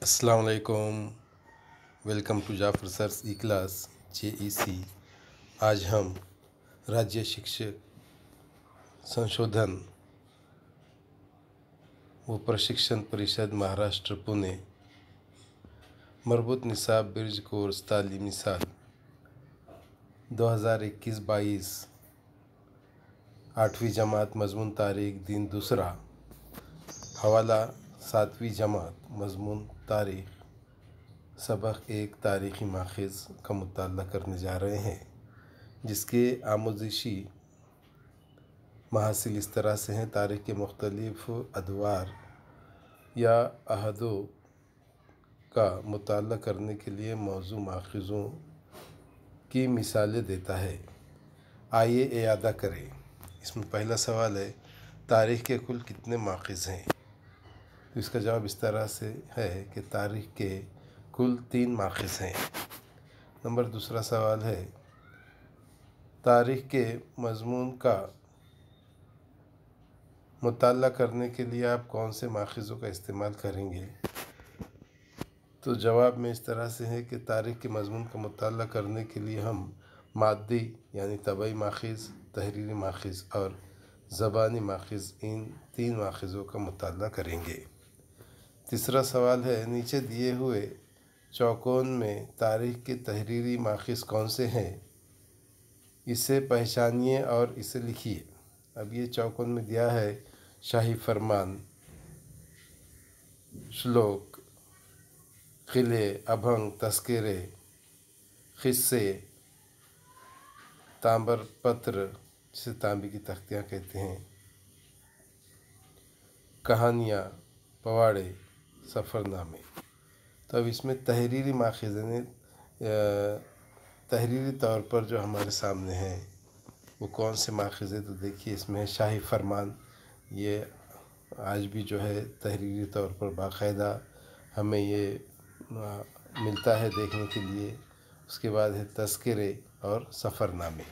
अस्सलाम वालेकुम। Welcome to Jafar sir's e class JEC। आज हम राज्य शिक्षक संशोधन व प्रशिक्षण परिषद महाराष्ट्र पुणे मरबूत निसाब ब्रिज कोर्स तालीमी साल 2021-22 8वीं जमात मजमून तारीख दिन दूसरा हवाला 7वीं जमात मजमून तारीख सबक एक तारीख़ी माखज़ का मुताला करने जा रहे हैं, जिसके आमोज़शी महासिल इस तरह से हैं। तारीख़ के मुख्तलिफ़ अदवार या अहदों का मुताला करने के लिए मौजू माखज़ों की मिसालें देता है। आइए इयादा करें। इसमें पहला सवाल है, तारीख़ के कुल कितने माखज़ हैं? तो इसका जवाब इस तरह से है कि तारीख़ के कुल 3 माखज़ हैं। नंबर दूसरा सवाल है, तारीख़ के मज़मून का मुताला करने के लिए आप कौन से माखज़ों का इस्तेमाल करेंगे? तो जवाब में इस तरह से है कि तारीख़ के मज़मून का मुताला करने के लिए हम मादी यानी तबई माखज़, तहरीरी माखज़ और ज़बानी माखज़, इन 3 माखज़ों का मुताला करेंगे। तीसरा सवाल है, नीचे दिए हुए चौकोन में तारीख़ के तहरीरी माखज़ कौन से हैं? इसे पहचानिए और इसे लिखिए। अब ये चौकोन में दिया है शाही फरमान, श्लोक, क़िले, अभंग, तस्करे, क़िस्से, तांबर पत्र जिसे तांबे की तख्तियाँ कहते हैं, कहानियाँ, पवाड़े, सफ़रनामे। तो अब इसमें तहरीरी माखज़ यानी तहरीरी तौर पर जो हमारे सामने हैं वो कौन से माखज़ है? तो देखिए, इसमें है शाही फरमान। ये आज भी जो है तहरीरी तौर पर बाकायदा हमें ये मिलता है देखने के लिए। उसके बाद है तस्करे और सफ़रनामे।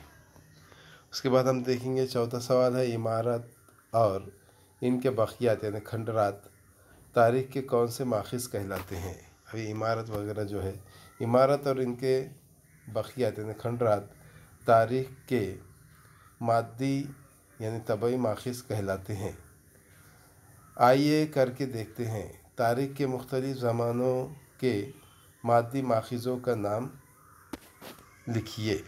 उसके बाद हम देखेंगे चौथा सवाल है, इमारत और इनके बक़ियात यानी खंडरात तारीख़ के कौन से माखज़ कहलाते हैं? अभी इमारत वगैरह जो है, इमारत और इनके बक़ियात यानी खंडरात तारीख़ के मादी यानी तबई माखज़ कहलाते हैं। आइए करके देखते हैं। तारीख़ के मुख्तलिफ़ ज़मानों के मादी माखज़ों का नाम लिखिए।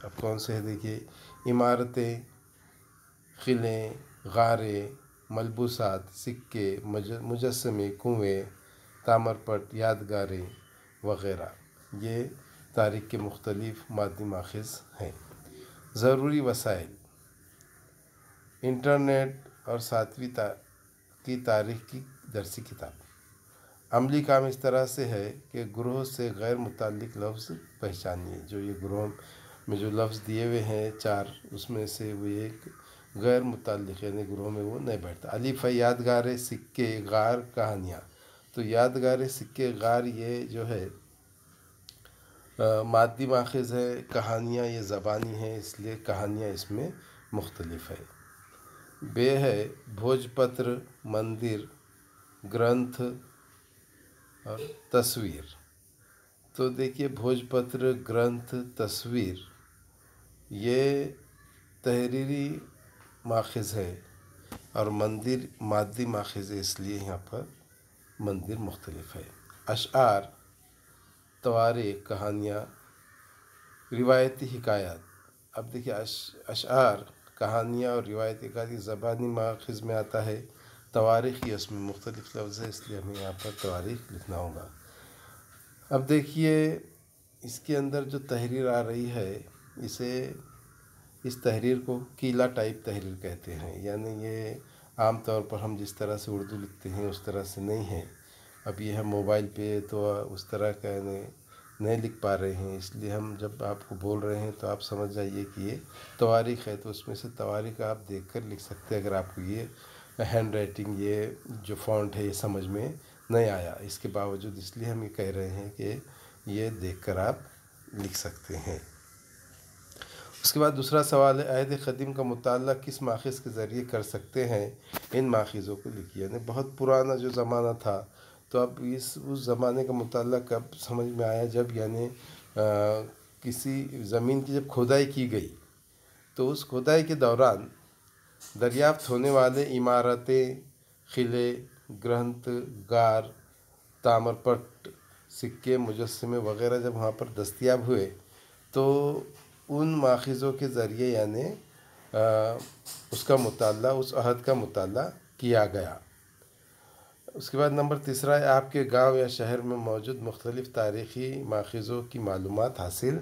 अब कौन से है देखिए, इमारतें, क़िले, गारे, मलबूसात, सिक्के, मुजस्समे, कुएँ, तामरपट, यादगारें वग़ैरह, ये तारीख़ के मुख्तलिफ़ मादी माखज़ हैं। ज़रूरी वसाइल, इंटरनेट और 7वीं की तारीख़ की दरसी किताब। अमली काम इस तरह से है कि ग्रोह से गैर मुताल्लिक़ लफ्ज़ पहचानिए। जो ये ग्रोह में जो लफ्ज़ दिए हुए हैं 4, उसमें से वो एक गैर मुताल्लिक़ यानी ग्रोह में वो नहीं बैठता। अलिफ़ है यादगार, सिक्के, गार, कहानियाँ। तो यादगार, सिक्के, गार ये जो है मादी माखज़ है। कहानियाँ ये ज़बानी है, इसलिए कहानियाँ इसमें मुख्तलिफ़ है। बे है भोजपत्र, मंदिर, ग्रंथ और तस्वीर। तो देखिए, भोजपत्र, ग्रंथ, तस्वीर ये तहरीरी माखज़ है और मंदिर मादी माखज़ है, इसलिए यहाँ पर मंदिर मुख्तलिफ़ है। अशआर, तवारीख़, कहानियाँ, रिवायती हिकायत। अब देखिए, अशआर, कहानियाँ और रिवायती हिकायत ज़बानी माखज़ में आता है। तवारीख़ ये उसमें मुख्तलिफ़ लफ्ज़ है, इसलिए हमें यहाँ पर तवारीख़ लिखना होगा। अब देखिए, इसके अंदर जो तहरीर आ रही है, इस तहरीर को कीला टाइप तहरीर कहते हैं। यानी ये आम तौर पर हम जिस तरह से उर्दू लिखते हैं उस तरह से नहीं है। अब ये है मोबाइल पे, तो उस तरह का नहीं लिख पा रहे हैं, इसलिए हम जब आपको बोल रहे हैं तो आप समझ जाइए कि ये तवारीख़ है। तो उसमें से तवारीख़ आप देखकर लिख सकते हैं अगर आपको ये हैंड राइटिंग, ये जो फ़ॉन्ट है ये समझ में नहीं आया। इसके बावजूद इसलिए हम ये कह रहे हैं कि ये देखकर आप लिख सकते हैं। उसके बाद दूसरा सवाल है, अहद क़दीम का मुताला किस माखज़ के ज़रिए कर सकते हैं? इन माखज़ों को लिखिए। यानी बहुत पुराना जो ज़माना था तो अब उस ज़माने का मुताला कब समझ में आया, जब यानी किसी ज़मीन की जब खोदाई की गई, तो उस खोदाई के दौरान दरियाफ्त होने वाले इमारतें, किले, ग्रंथ, गार, ताम्रपट, सिक्के, मुजस्समे वग़ैरह जब वहाँ पर दस्तयाब हुए, तो उन माखिज़ों के ज़रिए यानी उसका मुताला, उस अहद का मुताला किया गया। उसके बाद नंबर तीसरा है, आपके गांव या शहर में मौजूद मुख्तलिफ़ तारीख़ी माखिज़ों की मालूमात हासिल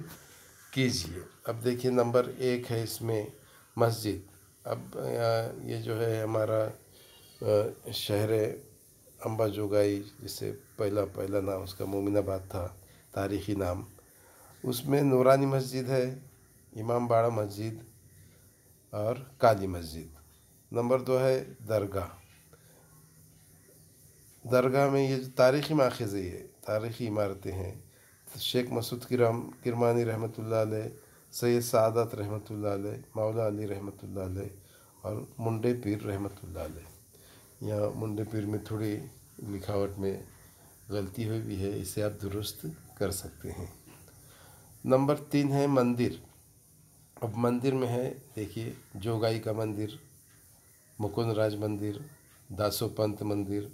कीजिए। अब देखिए नंबर 1 है इसमें मस्जिद। अब ये जो है हमारा शहर अम्बाजोगाई, जिससे पहला नाम उसका मोमिनाबाद था, तारीख़ी नाम, उसमें नूरानी मस्जिद है, इमाम बाड़ा मस्जिद और काली मस्जिद। नंबर 2 है दरगाह। दरगाह में ये जो तारीख़ी माखिज़ है, ये तारीख़ी इमारतें हैं, तो शेख मसूद किरमानी रहमतुल्लाह अलैह, सैयद सादत रहमतुल्लाह अलैह, मौला अली रहमतुल्लाह अलैह और मुंडे पीर रहमतुल्लाह अलैह। यहाँ मुंडे पीर में थोड़ी लिखावट में गलती हुई भी है, इसे आप दुरुस्त कर सकते हैं। नंबर 3 है मंदिर। अब मंदिर में है, देखिए, जोगाई का मंदिर, मुकुंद राज मंदिर, दासोपंत मंदिर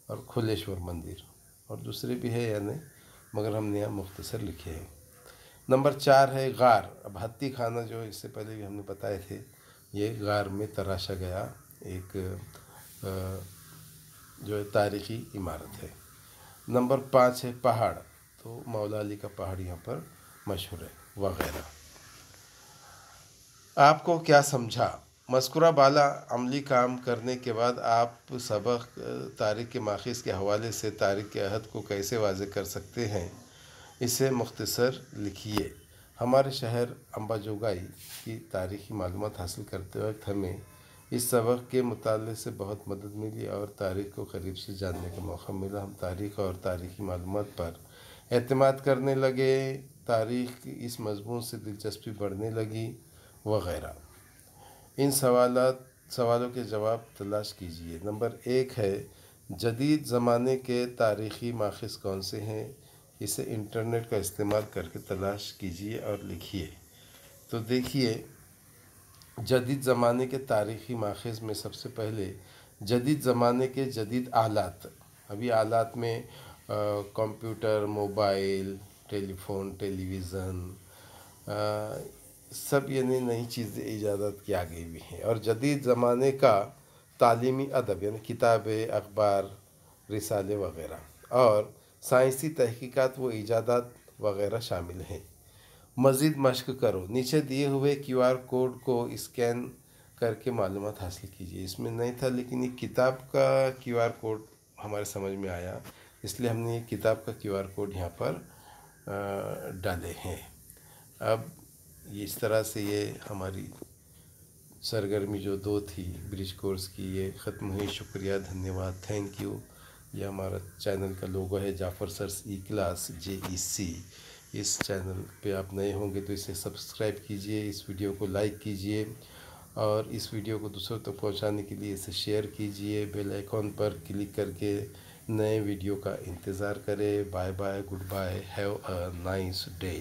और खुलेश्वर मंदिर, और दूसरे भी है यानी, मगर हमने यहाँ मुख्तसर लिखे हैं। नंबर 4 है गार। अब हत्ती खाना जो इससे पहले भी हमने बताए थे, ये गार में तराशा गया एक जो है तारीख़ी इमारत है। नंबर 5 है पहाड़। तो मौला अली का पहाड़ यहाँ पर मशहूर है वगैरह। आपको क्या समझा? मज़कूरा बाला अमली काम करने के बाद आप सबक तारीख़ के माखिज़ के हवाले से तारीख़ के अहद को कैसे वाज़ेह कर सकते हैं, इसे मुख्तसर लिखिए। हमारे शहर अम्बाजोगाई की तारीख़ी मालूमात हासिल करते वक्त हमें इस सबक के मुताले से बहुत मदद मिली और तारीख़ को करीब से जानने का मौका मिला। हम तारीख़ और तारीख़ी मालूमात पर एतमाद करने लगे, तारीख़ की इस मज़मून से दिलचस्पी बढ़ने लगी वगैरह। इन सवालों के जवाब तलाश कीजिए। नंबर 1 है, जदीद ज़माने के तारीख़ी माखिज़ कौन से हैं, इसे इंटरनेट का इस्तेमाल करके तलाश कीजिए और लिखिए। तो देखिए, जदीद ज़माने के तारीख़ी माखिज़ में सबसे पहले जदीद ज़माने के जदीद आलात। अभी आलात में कंप्यूटर, मोबाइल, टेलीफोन, टेलीविज़न, सब यानी नई चीज़ें इजाद की आ गई भी हैं। और जदीद ज़माने का तालीमी अदब यानी किताबें, अखबार, रिसाले वग़ैरह और साइंसी तहकीकात व इजादात वग़ैरह शामिल हैं। मज़ीद मश्क करो। नीचे दिए हुए QR कोड को स्कैन करके मालूमात हासिल कीजिए। इसमें नहीं था, लेकिन ये किताब का QR कोड हमारे समझ में आया, इसलिए हमने ये किताब का QR कोड यहाँ पर डाले हैं। अब इस तरह से ये हमारी सरगर्मी जो 2 थी ब्रिज कोर्स की, ये ख़त्म हुई। शुक्रिया, धन्यवाद, थैंक यू। ये हमारा चैनल का लोगो है, Jafar sirs e class JEC। इस चैनल पे आप नए होंगे तो इसे सब्सक्राइब कीजिए, इस वीडियो को लाइक कीजिए और इस वीडियो को दूसरों तक पहुंचाने के लिए इसे शेयर कीजिए। बेल आइकॉन पर क्लिक करके नए वीडियो का इंतज़ार करें। Bye bye, goodbye, have a nice day.